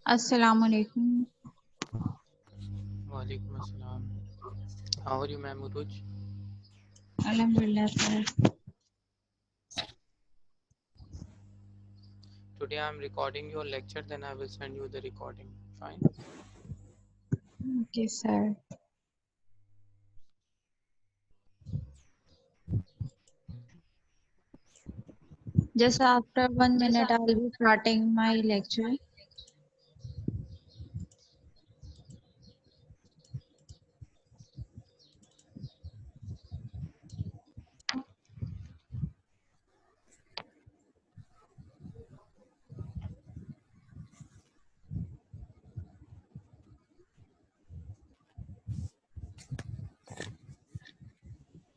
Assalamu alaikum. Walaikum assalam. How are you, ma'am Uruj? Alhamdulillah, sir. Today I am recording your lecture, then I will send you the recording. Fine. Okay, sir. Just after 1 minute, I will be starting my lecture.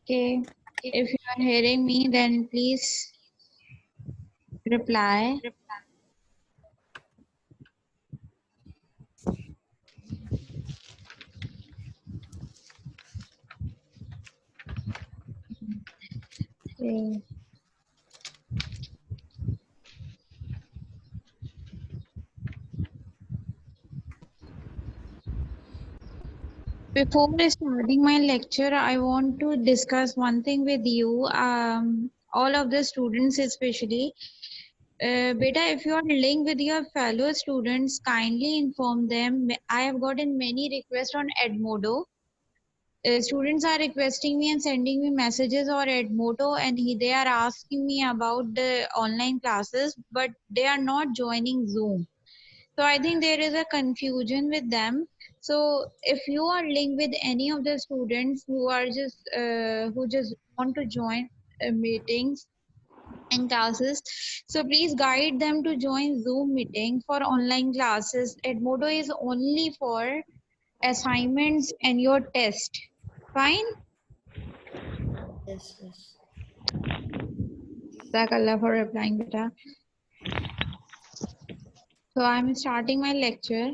Okay. If you are hearing me, then please reply. Okay. Before starting my lecture, I want to discuss one thing with you. All of the students, especially. Beta, if you are linked with your fellow students, kindly inform them. I have gotten many requests on Edmodo. Students are requesting me and sending me messages or Edmodo, and they are asking me about the online classes, but they are not joining Zoom. So I think there is a confusion with them. So if you are linked with any of the students who just want to join meetings and classes, so please guide them to join Zoom meeting for online classes. Edmodo is only for assignments and your test. Fine. Yes, yes. Jazakallah for replying, beta. So I'm starting my lecture.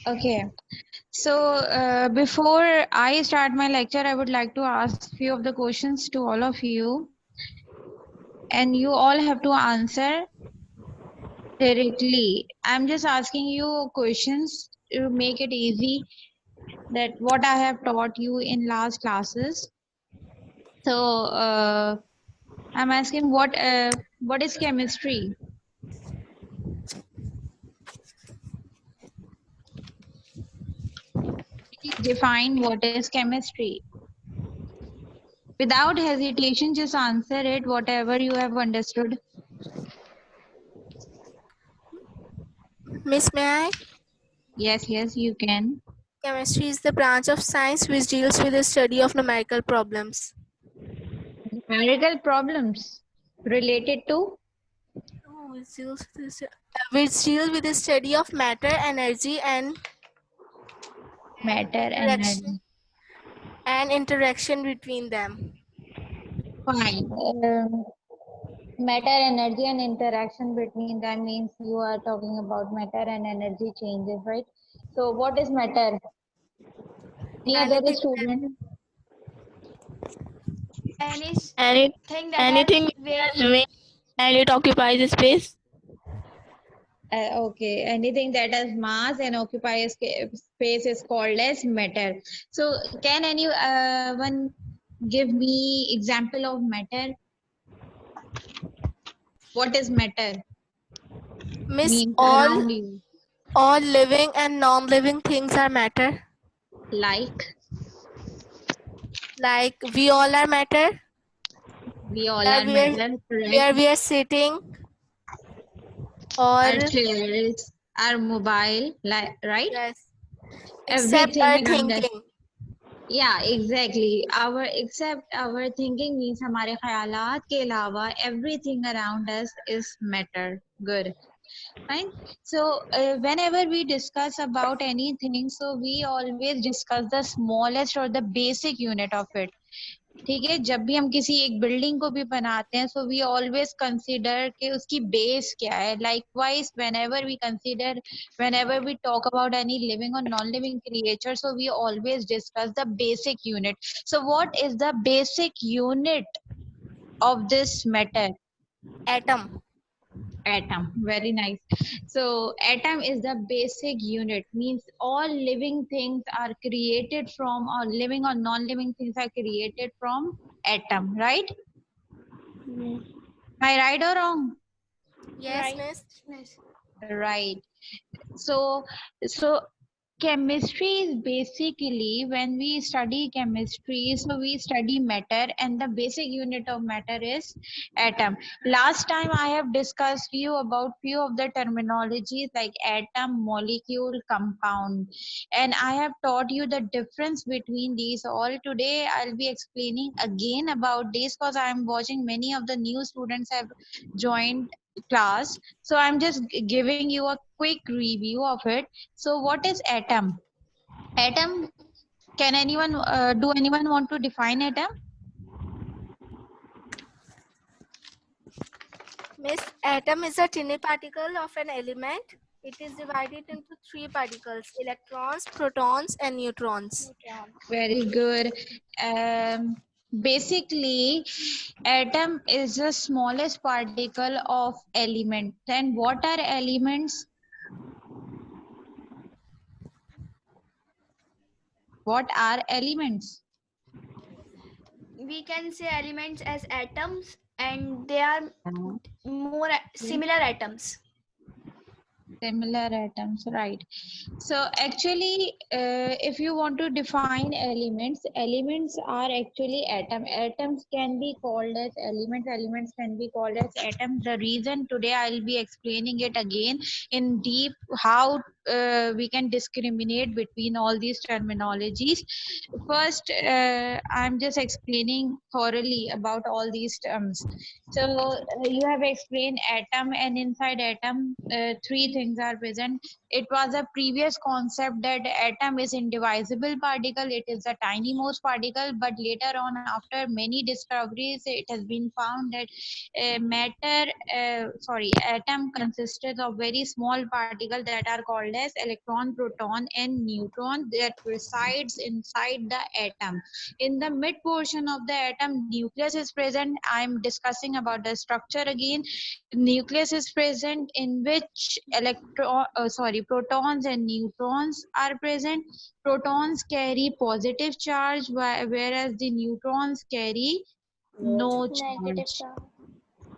Okay. So before I start my lecture, I would like to ask few of the questions to all of you, and you all have to answer directly. I'm just asking you questions to make it easy, that what I have taught you in last classes. So I'm asking what is chemistry? Please define what is chemistry. Without hesitation, just answer it, whatever you have understood. Miss, may I? Yes, yes, you can. Chemistry is the branch of science which deals with the study of numerical problems. Numerical problems related to Oh, which deals with the study of matter, energy, matter and interaction energy. between them. Fine. Matter, energy, and interaction between them means you are talking about matter and energy changes, right? So, what is matter? Any other Anything student? Any, anything that has weight and it occupies space. Okay, anything that has mass and occupies space is called as matter. So, can anyone give me example of matter? What is matter? Miss, Means around you, all living and non-living things are matter. like Like we all are matter. we all Where are we are, matter, correct? where we are sitting, or Our chairs, our mobile, right? yes, except Everything our around us. thinking. Yeah, exactly. Our thinking means हमारे ख्यालात के अलावा everything around us is matter. Good. Fine. So whenever we discuss about anything, so we always discuss the smallest or the basic unit of it. ठीक है, जब भी हम किसी एक बिल्डिंग को भी बनाते हैं, सो वी ऑलवेज कंसीडर कि उसकी बेस क्या है. Likewise whenever we talk about any living or non-living creature, so we always discuss the basic unit. So what is the basic unit of this matter? Atom. Atom. Very nice. So atom is the basic unit, means all living things are created from, or living or non-living things are created from atom, right? Yes. Am I right or wrong? Yes, Right. miss. Yes. Right. So chemistry is basically, when we study chemistry, so we study matter, and the basic unit of matter is atom. Last time I have discussed you about few of the terminologies like atom, molecule, compound, and I have taught you the difference between these all. Today I'll be explaining again about this because I am watching many of the new students have joined class, so I'm just giving you a quick review of it. So what is atom? Atom, can anyone, do anyone want to define atom? Miss, atom is a tiny particle of an element. It is divided into 3 particles: electrons, protons, and neutrons. Very good. Basically, atom is the smallest particle of element. Then what are elements? What are elements? We can say elements as atoms, and they are more similar atoms. Similar atoms, right? So actually, if you want to define elements, elements are actually atoms can be called as elements can be called as atoms. The reason today I'll be explaining it again in deep, how we can discriminate between all these terminologies. First, I'm just explaining thoroughly about all these terms. So you have explained atom, and inside atom, three things are present. It was a previous concept that atom is indivisible particle. It is the tiny most particle, but later on, after many discoveries, it has been found that atom consisted of very small particles that are called as electron, proton, and neutron that resides inside the atom. In the mid portion of the atom, nucleus is present. I am discussing about the structure again. Nucleus is present, in which protons and neutrons are present. Protons carry positive charge, whereas the neutrons carry no charge.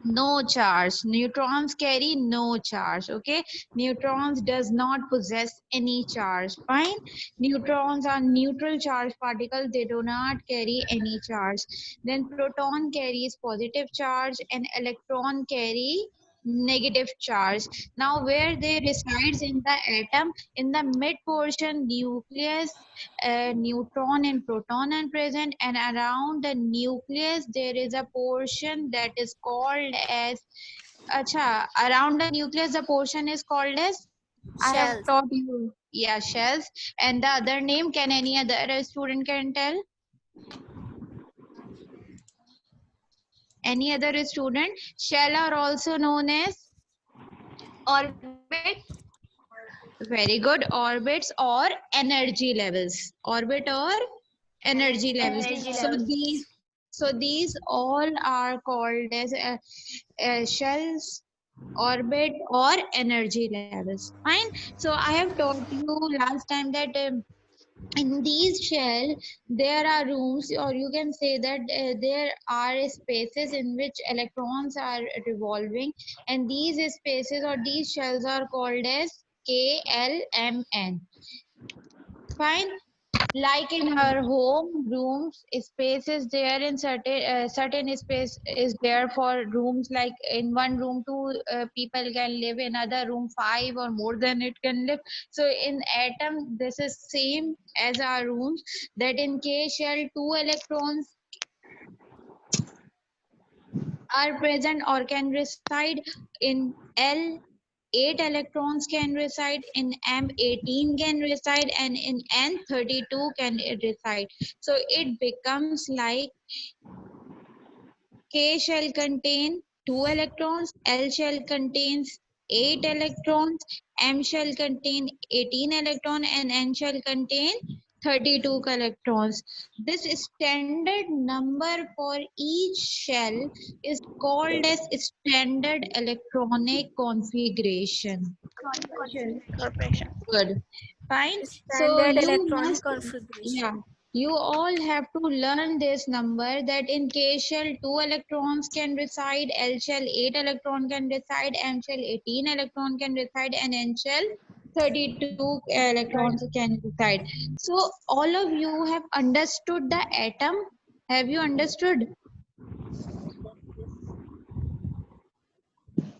No charge. Neutrons carry no charge. Okay, neutrons does not possess any charge. Fine. Neutrons are neutral charge particles. They do not carry any charge. Then proton carries positive charge, and electron carry negative charge. Now where they resides in the atom, in the mid portion, nucleus, neutron and proton are present, and around the nucleus there is a portion that is called as, around the nucleus the portion is called as, I have Shells. taught you, yeah, shells. And the other name, can any other student can tell? Any other student? Shell are also known as? Orbit. Very good. Orbits or energy levels. Orbit or energy levels. Energy So levels. these all are called as shells, orbit, or energy levels. Fine. So I have taught you last time that in these shell there are rooms, or you can say that there are spaces in which electrons are revolving, and these spaces or these shells are called as KLMN. Fine. Like in our home rooms, space is there in certain space is there for rooms. Like in one room, two people can live. In other room, 5 or more than it can live. So in atom, this is same as our rooms. That in K shell, 2 electrons are present or can reside. In L 8 electrons can reside, in M18 can reside, and in N32 can reside. So it becomes like K shell contain 2 electrons, L shell contains 8 electrons, M shell contain 18 electrons, and N shell contain 32 electrons. This standard number for each shell is called as standard electronic configuration. Corporation. Good. Fine. So Standard you electronic must, configuration. yeah, you all have to learn this number that in K shell 2 electrons can reside, L shell 8 electron can reside, M shell 18 electron can reside, and N shell 32 electrons can reside. So all of you have understood the atom. Have you understood?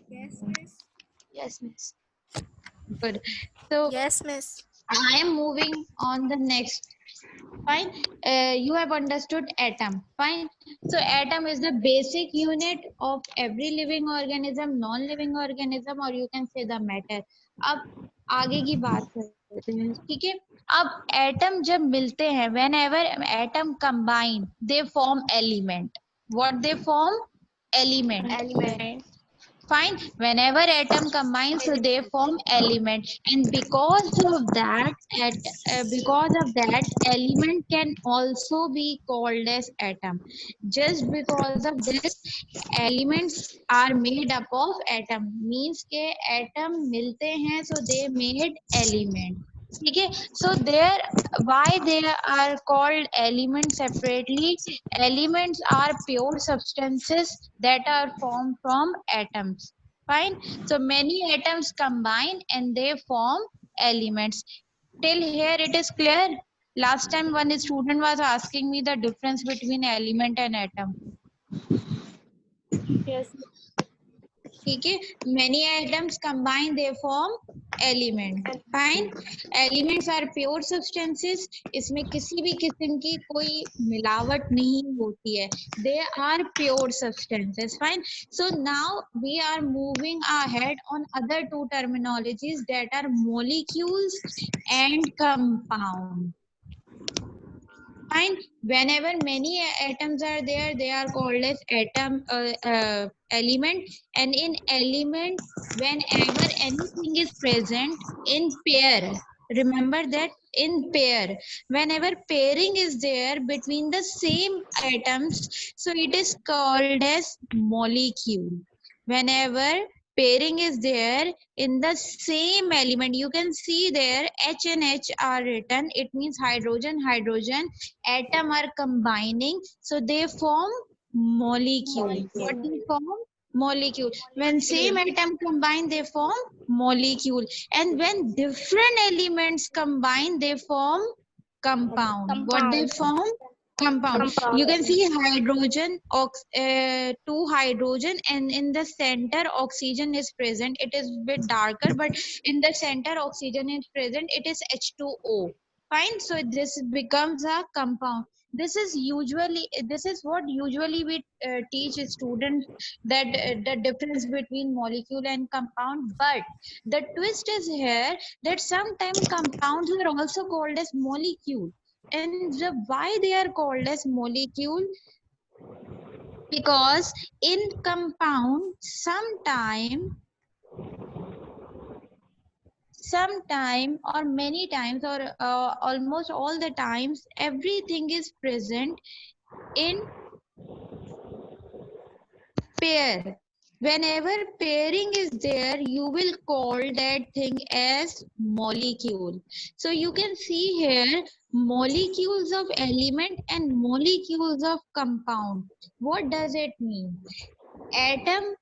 Yes, miss. Yes, miss. Good. So Yes, miss. I am moving on the next. Fine. You have understood atom. Fine. So atom is the basic unit of every living organism, non-living organism, or you can say the matter. अब आगे की बात करते हैं, ठीक है? अब atom जब मिलते हैं, whenever atom combine, they form element. What they form? Element. Element. Fine. Whenever atom combines, so they form element, and because of that element can also be called as atom. Just because of this, elements are made up of atom. Means के atom मिलते हैं, so they made element. ठीक है? So why they are called elements separately? Elements are pure substances that are formed from atoms. Fine. So many atoms combine and they form elements. Till here it is clear. Last time one student was asking me the difference between element and atom. Yes. ठीक है? Many atoms combine, they form element. Fine. Elements are pure substances. इसमें किसी भी किस्म की कोई मिलावट नहीं होती है. They are pure substances. Fine. So now we are moving ahead on other two terminologies, that are molecules and compound. Fine. Whenever many atoms are there, they are called as element. And in element, whenever anything is present in pair, remember that in pair, whenever pairing is there between the same atoms, so it is called as molecule. Whenever pairing is there in the same element, you can see there H and H are written. It means hydrogen, hydrogen atom are combining, so they form molecule. What they form? Molecule. When same atom combine, they form molecule. And when different elements combine, they form compound. What they form? Compound. You can see hydrogen, two hydrogen, and in the center oxygen is present. It is bit darker, but in the center oxygen is present. It is H2O. Fine. So this becomes a compound. This is what usually we teach students, that the difference between molecule and compound. But the twist is here that sometimes compounds are also called as molecule. And why they are called as molecule? Because in compound, sometime or many times, or almost all the times, everything is present in pair. Whenever pairing is there, you will call that thing as molecule. So you can see here molecules of element and molecules of compound. What does it mean? Atom,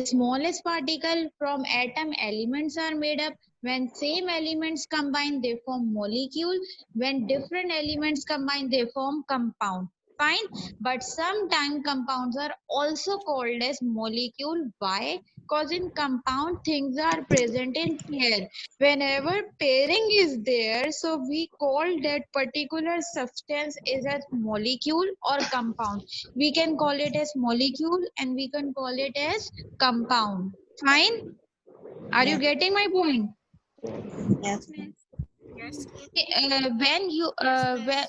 smallest particle from atom, elements are made up. When same elements combine, they form molecule. When different elements combine, they form compound. Fine. But sometimes compounds are also called as molecule. Why? Because in compound things are present in pair. Whenever pairing is there, so we call that particular substance is as molecule or compound. We can call it as molecule and we can call it as compound. Fine. Are you getting my point? Yes. When you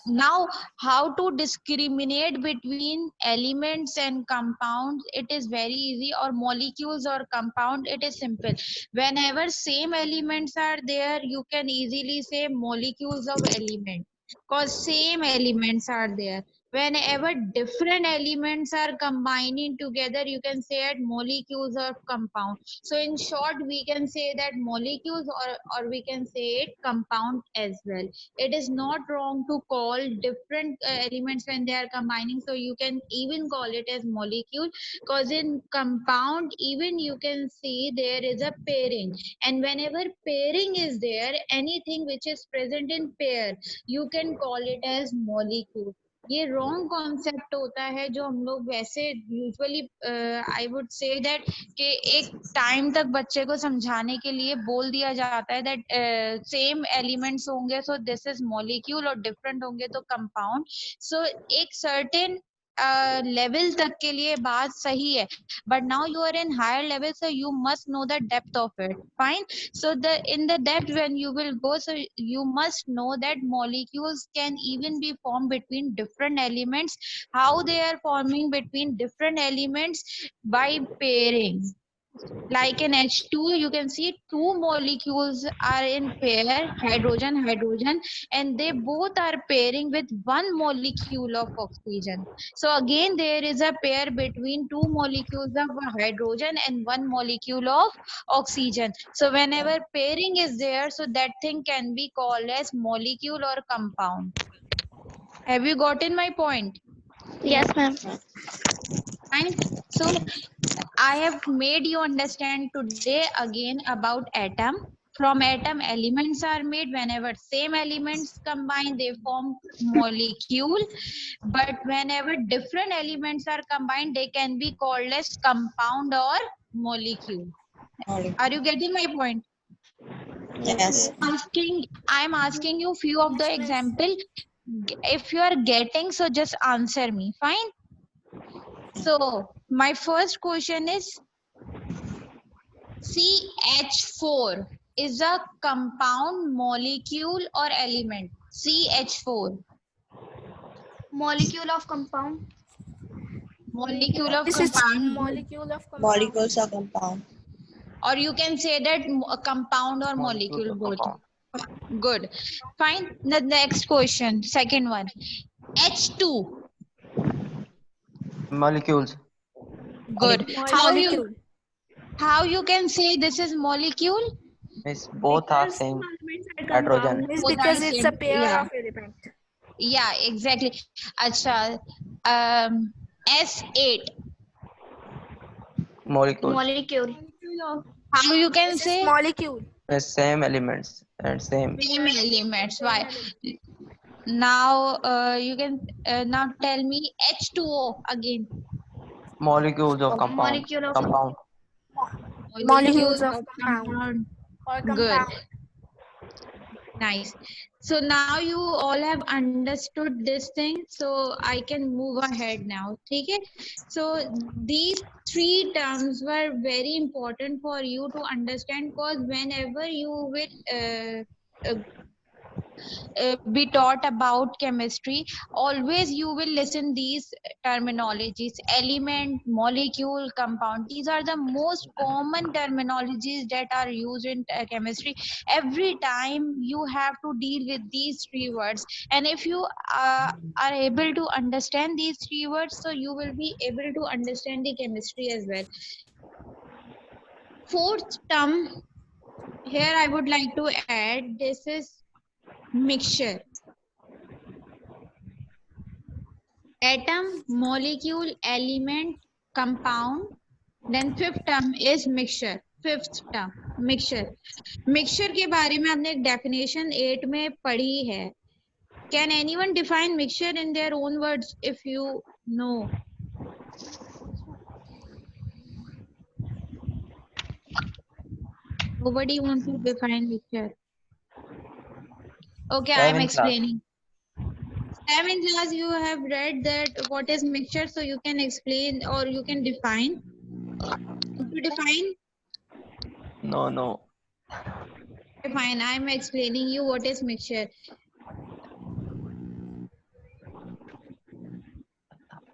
now how to discriminate between elements and compounds, it is very easy, or molecules or compound, it is simple. Whenever same elements are there, you can easily say molecules of element, because same elements are there. Whenever different elements are combining together, you can say it molecules of compound. So in short, we can say that molecules, or we can say it compound as well. It is not wrong to call different elements when they are combining. So you can even call it as molecule, because in compound, even you can see there is a pairing. And whenever pairing is there, anything which is present in pair, you can call it as molecule. ये wrong concept होता है जो हम लोग वैसे usually I would say that कि एक time तक बच्चे को समझाने के लिए बोल दिया जाता है दैट सेम एलिमेंट्स होंगे सो दिस इज मॉलिक्यूल, और डिफरेंट होंगे तो कंपाउंड. सो एक सर्टेन लेवल तक के लिए बात सही है, but now you are in higher level, so you must know the depth of it. Fine. So in the depth when you will go, so you must know that molecules can even be formed between different elements. How they are forming between different elements? By pairing. Like in H2, you can see two molecules are in pair, hydrogen, hydrogen, and they both are pairing with one molecule of oxygen. So again, there is a pair between two molecules of hydrogen and one molecule of oxygen. So whenever pairing is there, so that thing can be called as molecule or compound. Have you gotten my point? Yes, ma'am. Fine. So I have made you understand today again about atom. From atom, elements are made. Whenever same elements combine, they form molecule. But whenever different elements are combined, they can be called as compound or molecule. Are you getting my point? Yes. I'm asking you few of the example. If you are getting, so just answer me. Fine. So my first question is, CH4 is a compound, molecule, or element? CH4. Molecule of compound. Molecule of This is compound. molecule of compound. Molecules are compound. Or you can say that a compound or molecule both. Good. Fine. The next question, second one. H2. Molecules. Good. Molecule. How you can say this is molecule? Means both are same hydrogen. It's Both are because it's a same. pair Yeah. of element. Yeah, exactly. Acha. S8. Molecules. Molecule. How you can This is say? molecule. Means same elements and same. Same elements. Why? Now you can now tell me H2O again. Molecules of compound. Molecule of Compound. Molecules of compound. Or Good. compound. Nice. So now you all have understood this thing, so I can move ahead now. Okay? So these three terms were very important for you to understand, because whenever you will be taught about chemistry, always you will listen these terminologies: element, molecule, compound. These are the most common terminologies that are used in chemistry. Every time you have to deal with these three words, and if you are able to understand these three words, so you will be able to understand the chemistry as well. Fourth term here I would like to add, this is mixture. Atom, molecule, element, compound. Then fifth term is mixture. Fifth term, mixture. Mixture के बारे में हमने definition 8 में पढ़ी है. Can anyone define mixture in their own words if you know? Nobody wants to define mixture. Okay, I am explaining. 7th class you have read that what is mixture, so you can explain or you can define. To define? No. Okay, fine. I'm explaining you what is mixture.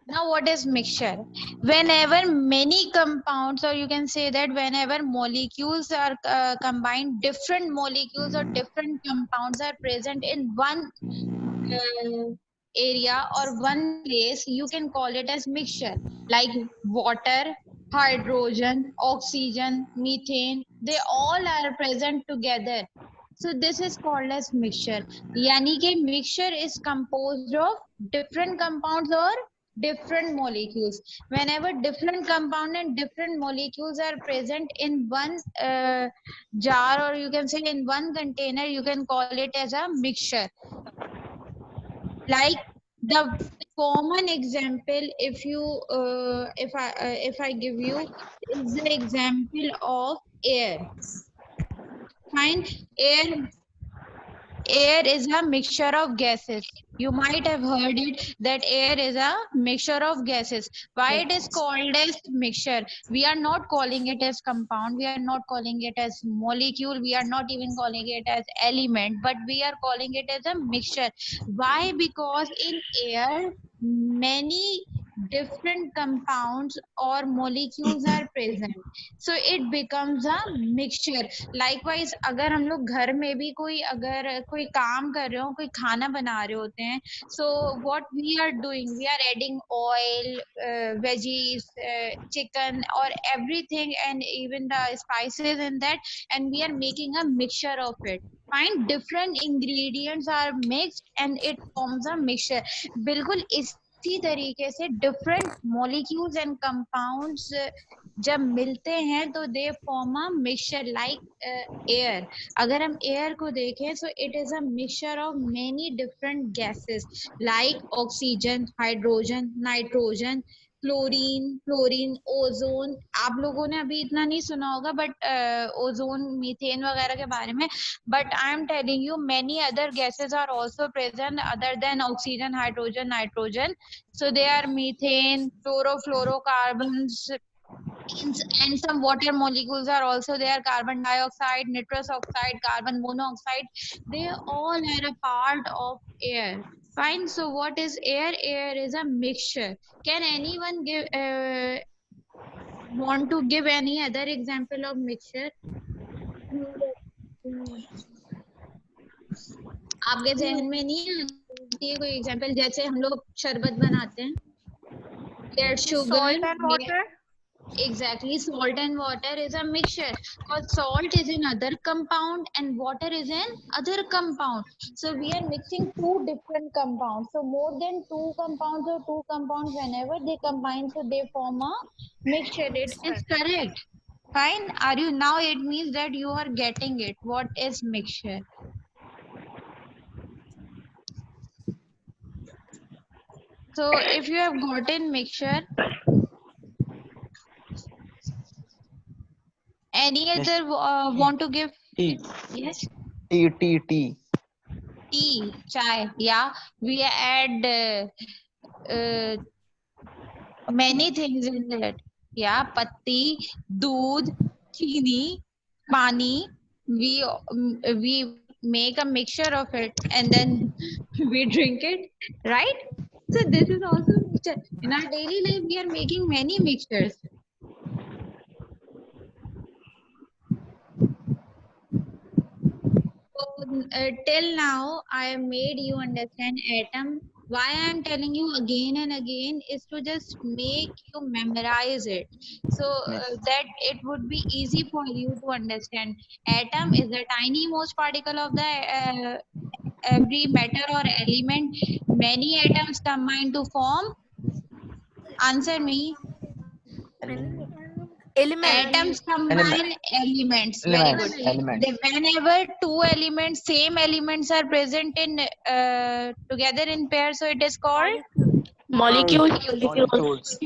Now, what is mixture? Whenever many compounds, or you can say that whenever molecules are combined, different molecules or different compounds are present in one area or one place, you can call it as mixture. Like water, hydrogen, oxygen, methane, they all are present together. So this is called as mixture. Yani कि mixture is composed of different compounds or different molecules. Whenever different compound and different molecules are present in one jar, or you can say in one container, you can call it as a mixture. Like the common example, if I give you, is the example of air. Fine. Air is a mixture of gases. You might have heard it that air is a mixture of gases. Why it is called as mixture? We are not calling it as compound. We are not calling it as molecule. We are not even calling it as element, but we are calling it as a mixture. Why? Because in air, many different compounds or molecules are present. So it becomes a mixture. Likewise, अगर हम लोग घर में भी अगर कोई काम कर रहे हो, कोई खाना बना रहे होते हैं, so what we are doing, we are adding oil, veggies, chicken or everything, and even the spices in that, and we are making a mixture of it. Find different ingredients are mixed and it forms a mixture. बिल्कुल इसी तरीके से different molecules and compounds जब मिलते हैं तो they form a mixture like air. अगर हम एयर को देखें so it is a mixture of many different gases like oxygen, hydrogen, nitrogen, chlorine, ozone. आप लोगों ने अभी इतना नहीं सुना होगा बट ओजोन, मीथेन वगैरह के बारे में, but I am telling you many other gases are also present other than oxygen, hydrogen, nitrogen. So they are methane, chlorofluorocarbons, and some water molecules are also there, carbon dioxide, nitrous oxide, carbon monoxide. They all are a part of air. Fine. So what is air? Air is a mixture. Can anyone want to give any other example of mixture? आपके जहन में नहीं आती है कोई example? जैसे हम लोग शरबत बनाते हैं, add sugar, Salt and water. Exactly, salt and water is a mixture because salt is in other compound and water is in other compound. So we are mixing two different compounds. So more than two compounds or two compounds, whenever they combine, so they form a mixture. It is correct. Fine. Are you now? It means that you are getting it. What is mixture? So if you have gotten mixture, any Yes. other want to give? Tea. Yes. Tea. Tea, chai. Yeah, we add many things in that. Yeah, patti, doodh, chini, pani. We make a mixture of it and then we drink it, right? So this is also mixture. In our daily life, we are making many mixtures. So, till now, I made you understand atom. Why I am telling you again and again is to just make you memorize it, so that it would be easy for you to understand. Atom is the tiny most particle of the every matter or element. Many atoms combine to form. Answer me. Element. Atoms combine elements. Very good. Elements. Whenever two elements, same elements are present in together in pair, so it is called. Molecule. Molecules.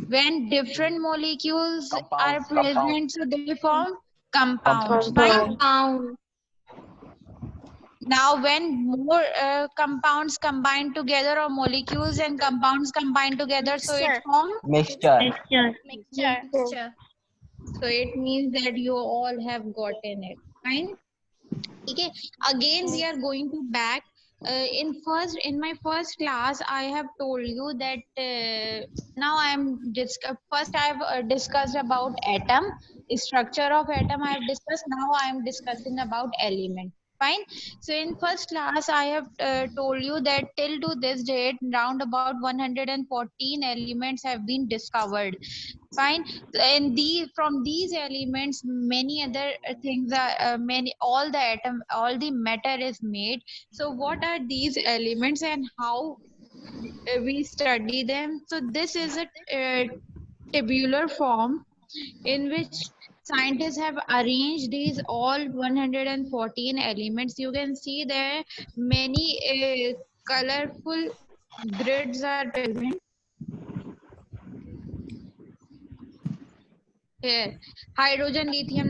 When different molecules are Compounds. present, so they form compounds. Compound. Now, when more compounds combine together, or molecules and compounds combine together, so it forms Mixture. Mixture. So it means that you all have gotten it. Fine. Okay. Again, we are going to back. In my first class, I have told you that now I am first I have discussed about atom, structure of atom. I have discussed. Now I am discussing about element. Fine. So in first class, I have told you that till to this date, round about 114 elements have been discovered. Fine. And from these elements many other things are many all the atom, all the matter is made. So what are these elements and how we study them? So this is a tabular form in which scientists have arranged these all 114 elements. You can see there many colorful grids are present here. Hydrogen, lithium,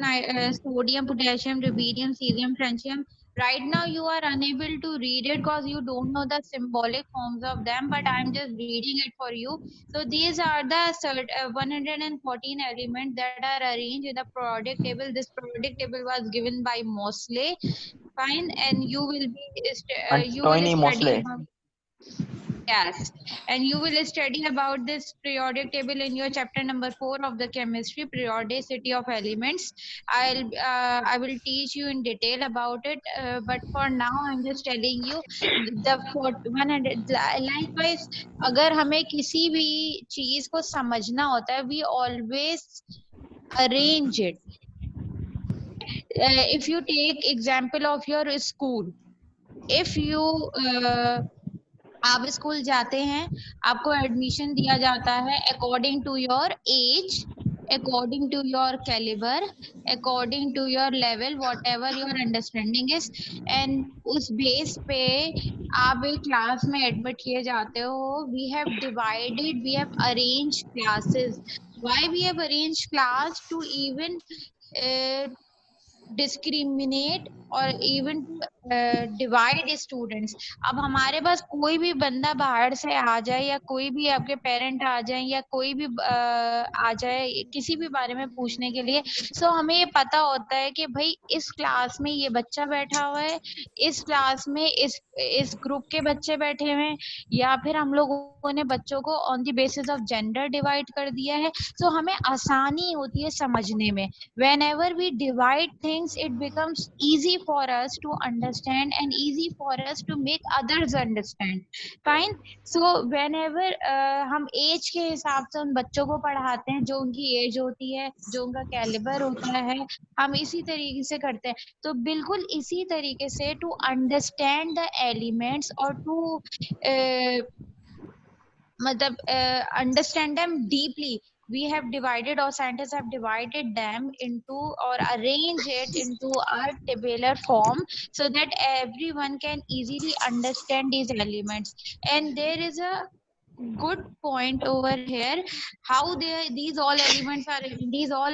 sodium, potassium, rubidium, cesium, francium. Right now you are unable to read it because you don't know the symbolic forms of them, but I'm just reading it for you. So these are the 114 elements that are arranged in the periodic table. This periodic table was given by Mosley. Fine, and you will be you will Antony study Mosley. about. Yes, and you will study about this periodic table in your chapter number 4 of the chemistry, periodicity of elements. I will teach you in detail about it, but for now I'm just telling you the 100. Likewise, अगर हमें किसी भी चीज को समझना होता है, we always arrange it. If you take example of your school, if you आप स्कूल जाते हैं, आपको एडमिशन दिया जाता है according to your age, according to your calibre, according to your level, whatever your understanding is, and उस base पे आप एक क्लास में एडमिट किए जाते हो. We have divided, we have arrange classes. Why we have arrange class? To even discriminate और even divide students. अब हमारे पास कोई भी बंदा बाहर से आ जाए या कोई भी आपके पेरेंट आ जाए या कोई भी आ जाए किसी भी बारे में पूछने के लिए, सो हमें ये पता होता है कि भाई इस क्लास में ये बच्चा बैठा हुआ है, इस क्लास में इस ग्रुप के बच्चे बैठे हुए हैं, या फिर हम लोगों ने बच्चों को on the basis of gender divide कर दिया है. सो हमें आसानी होती है समझने में. Whenever we divide things, it becomes easy for us to understand and easy for us to make others understand. Fine. So whenever हम एज के हिसाब से उन बच्चों को पढ़ाते हैं, जो उनकी एज होती है, जो उनका कैलिबर होता है, हम इसी तरीके से करते हैं. तो बिल्कुल इसी तरीके से टू अंडरस्टैंड द एलिमेंट्स और टू मतलब understand them deeply, we have divided, or scientists have divided them into or arrange it into a tabular form so that everyone can easily understand these elements. And there is a good point over here, how these all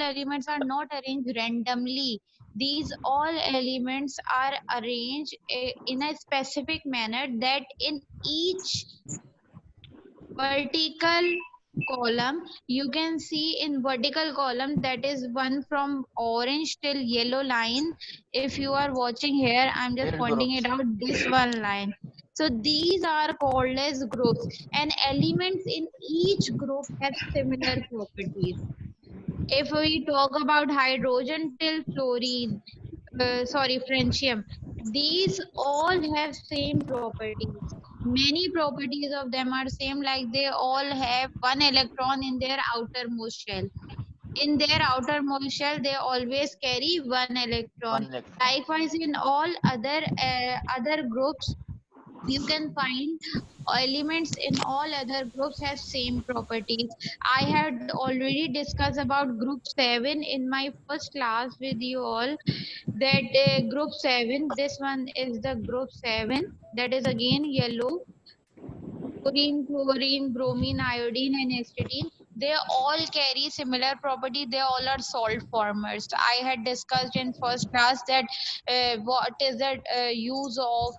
elements are not arranged randomly. These all elements are arranged in a specific manner, that in each vertical column, you can see in vertical column, that is one from orange till yellow line. If you are watching here, I'm just pointing it out, this one line. So these are called as groups, and elements in each group have similar properties. If we talk about hydrogen till fluorine, francium, these all have same properties. Many properties of them are same, like they all have one electron in their outermost shell. In their outermost shell, they always carry one electron. Likewise, in all other groups, you can find elements in all other groups have same properties. I had already discussed about group 7 in my first class with you all, that group 7, this one is the group 7, that is again yellow. Chlorine, chlorine, bromine, iodine, and histidine, they all carry similar property. They all are salt formers. I had discussed in first class that what is the use of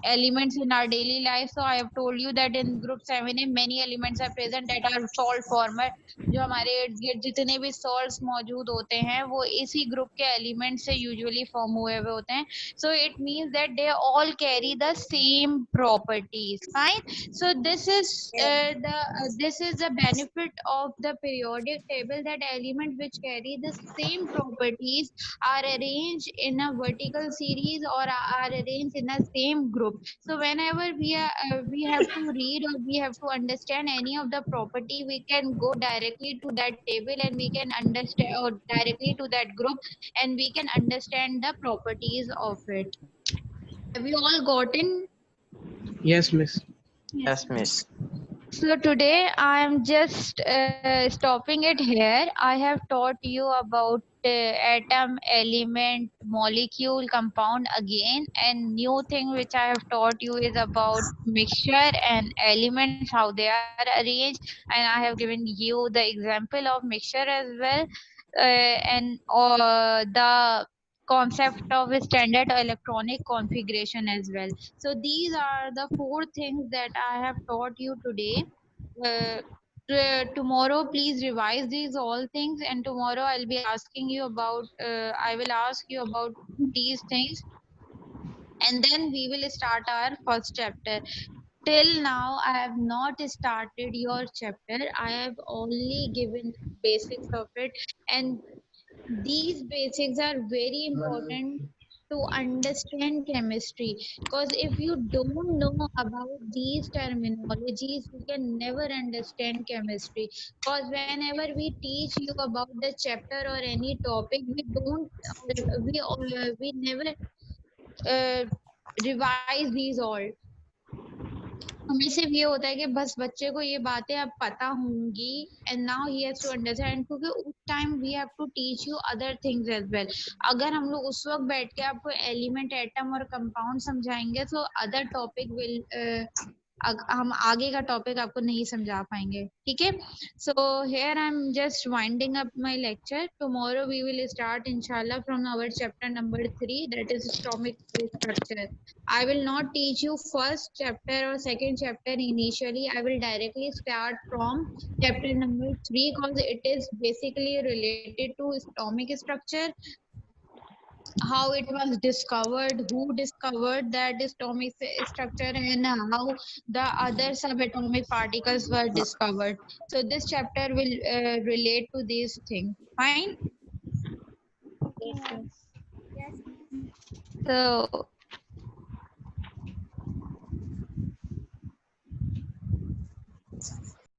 elements in our daily life. So I have told you that in group 7A many elements are present that are salt former. जो हमारे इर्द गिर्द जितने भी salts मौजूद होते हैं वो इसी group के elements से usually form हुए हुए होते हैं. So it means that they all carry the same properties. Fine. So this is the benefit of the periodic table, that element which carry the same properties are arranged in a vertical series or are arranged in a same group. So whenever we have to read or we have to understand any of the property, we can go directly to that table and we can understand, or directly to that group, and we can understand the properties of it. Have you all gotten? Yes, miss. Yes, miss. So today I am just stopping it here. I have taught you about atom, element, molecule, compound again, and new thing which I have taught you is about mixture and elements, how they are arranged, and I have given you the example of mixture as well, and the concept of a standard electronic configuration as well. So these are the 4 things that I have taught you today. Tomorrow, please revise these all things, and tomorrow I'll be asking you about. I will ask you about these things, and then we will start our first chapter. Till now, I have not started your chapter. I have only given basics of it, and these basics are very important to understand chemistry, because if you don't know about these terminologies you can never understand chemistry. Because whenever we teach you about the chapter or any topic, we don't we never uh, revise these all. हमें सिर्फ ये होता है कि बस बच्चे को ये बातें अब पता होंगी, and now he has to understand, क्योंकि उस time we have to teach you other things as well. अगर हम लोग उस वक्त बैठ के आपको एलिमेंट, एटम और कंपाउंड समझाएंगे तो अदर टॉपिक विल हम आगे का टॉपिक आपको नहीं समझा पाएंगे. ठीक है. So here I am just winding up my lecture. Tomorrow we will start इंशाल्लाह from our chapter number 3, that is atomic structure. I will not teach you first chapter or second chapter initially. I will directly start from chapter number 3, because it is basically related to atomic structure, how it was discovered, who discovered that atomic structure, and how the other subatomic particles were discovered. So this chapter will relate to these things. Fine. Yes. So